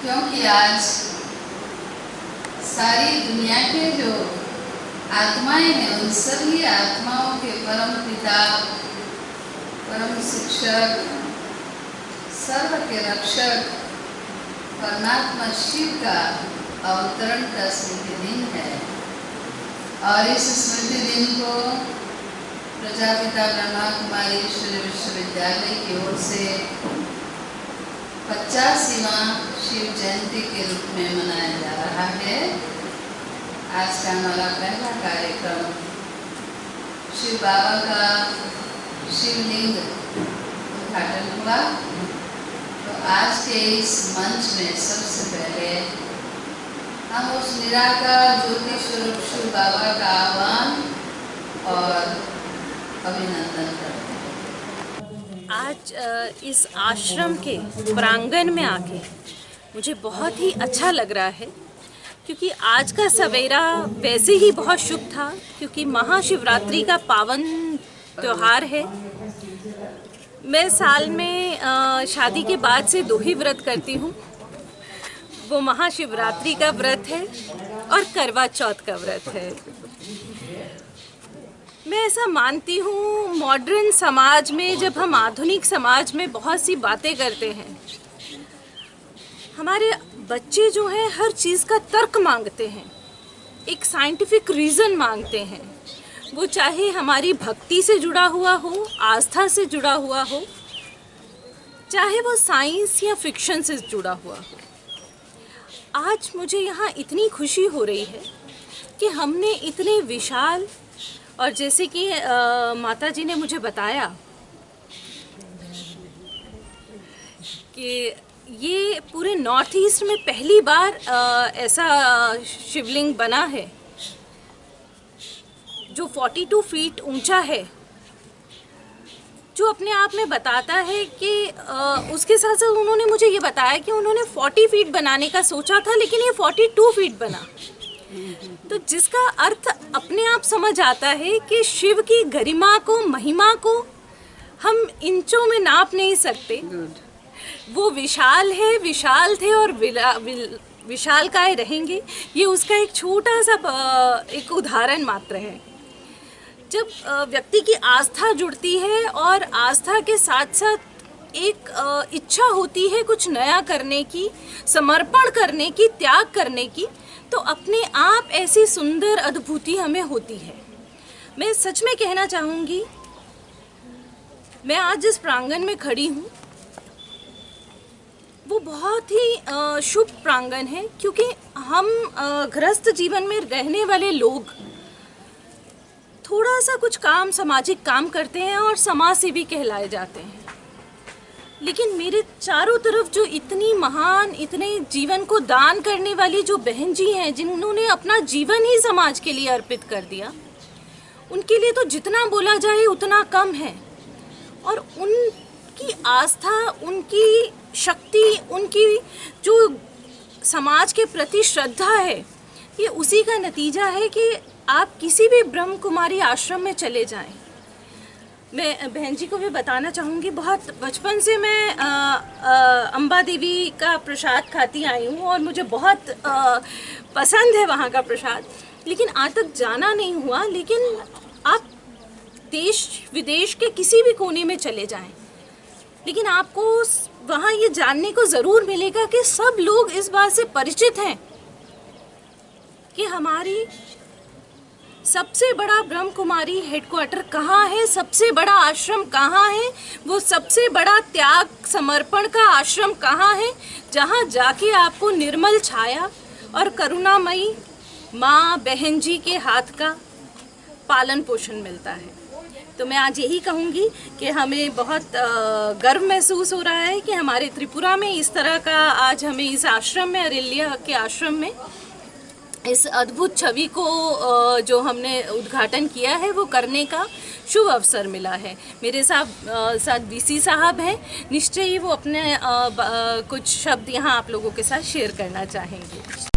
क्योंकि आज सारी दुनिया के जो आत्माएं हैं उन सभी आत्माओं के परम पिता, परम शिक्षक, सर्व के रक्षक परमात्मा शिव का अवतरण का स्मृति दिन है। और इस स्मृति दिन को प्रजापिता ब्रह्मा कुमारी ईश्वरीय विश्वविद्यालय की ओर से 50वां शिव जयंती के रूप में मनाया जा रहा है। आज का हमारा पहला कार्यक्रम शिव बाबा का शिवलिंग उद्घाटन हुआ। तो आज के इस मंच में सबसे पहले हम उस निराकार ज्योति स्वरूप शिव बाबा का आह्वान और अभिनंदन करते हैं। आज इस आश्रम के प्रांगण में आके मुझे बहुत ही अच्छा लग रहा है, क्योंकि आज का सवेरा वैसे ही बहुत शुभ था, क्योंकि महाशिवरात्रि का पावन त्यौहार है। मैं साल में शादी के बाद से 2 ही व्रत करती हूँ। वो महाशिवरात्रि का व्रत है और करवा चौथ का व्रत है। मैं ऐसा मानती हूँ, मॉडर्न समाज में जब हम आधुनिक समाज में बहुत सी बातें करते हैं, हमारे बच्चे जो हैं हर चीज़ का तर्क मांगते हैं, एक साइंटिफिक रीज़न मांगते हैं। वो चाहे हमारी भक्ति से जुड़ा हुआ हो, आस्था से जुड़ा हुआ हो, चाहे वो साइंस या फिक्शन से जुड़ा हुआ हो। आज मुझे यहाँ इतनी खुशी हो रही है कि हमने इतने विशाल, और जैसे कि माता जी ने मुझे बताया कि ये पूरे नॉर्थ ईस्ट में पहली बार ऐसा शिवलिंग बना है जो 42 फीट ऊंचा है, जो अपने आप में बताता है कि उसके साथ साथ उन्होंने मुझे ये बताया कि उन्होंने 40 फीट बनाने का सोचा था, लेकिन ये 42 फीट बना। तो जिसका अर्थ अपने आप समझ आता है कि शिव की गरिमा को, महिमा को हम इंचों में नाप नहीं सकते। वो विशाल है, विशाल थे और विशालकाय रहेंगे। ये उसका एक छोटा सा एक उदाहरण मात्र है। जब व्यक्ति की आस्था जुड़ती है और आस्था के साथ साथ एक इच्छा होती है कुछ नया करने की, समर्पण करने की, त्याग करने की, तो अपने आप ऐसी सुंदर अद्भुति हमें होती है। मैं सच में कहना चाहूँगी, मैं आज जिस प्रांगण में खड़ी हूँ वो बहुत ही शुभ प्रांगण है, क्योंकि हम गृहस्थ जीवन में रहने वाले लोग थोड़ा सा कुछ काम, सामाजिक काम करते हैं और समाज सेवी कहलाए जाते हैं। लेकिन मेरे चारों तरफ जो इतनी महान, इतने जीवन को दान करने वाली जो बहन जी हैं, जिन्होंने अपना जीवन ही समाज के लिए अर्पित कर दिया, उनके लिए तो जितना बोला जाए उतना कम है। और उनकी आस्था, उनकी शक्ति, उनकी जो समाज के प्रति श्रद्धा है, ये उसी का नतीजा है कि आप किसी भी ब्रह्म कुमारी आश्रम में चले जाएं। मैं बहन जी को भी बताना चाहूँगी, बहुत बचपन से मैं अम्बा देवी का प्रसाद खाती आई हूँ और मुझे बहुत पसंद है वहाँ का प्रसाद, लेकिन आज तक जाना नहीं हुआ। लेकिन आप देश विदेश के किसी भी कोने में चले जाएं, लेकिन आपको वहाँ ये जानने को ज़रूर मिलेगा कि सब लोग इस बात से परिचित हैं कि हमारी सबसे बड़ा ब्रह्म कुमारी हेडक्वार्टर कहाँ है, सबसे बड़ा आश्रम कहाँ है, वो सबसे बड़ा त्याग समर्पण का आश्रम कहाँ है, जहाँ जाके आपको निर्मल छाया और करुणामयी माँ बहन जी के हाथ का पालन पोषण मिलता है। तो मैं आज यही कहूँगी कि हमें बहुत गर्व महसूस हो रहा है कि हमारे त्रिपुरा में इस तरह का आज हमें इस आश्रम में, अरिल्या के आश्रम में, इस अद्भुत छवि को जो हमने उद्घाटन किया है वो करने का शुभ अवसर मिला है। मेरे साथ वीसी साहब हैं, निश्चय ही वो अपने कुछ शब्द यहाँ आप लोगों के साथ शेयर करना चाहेंगे।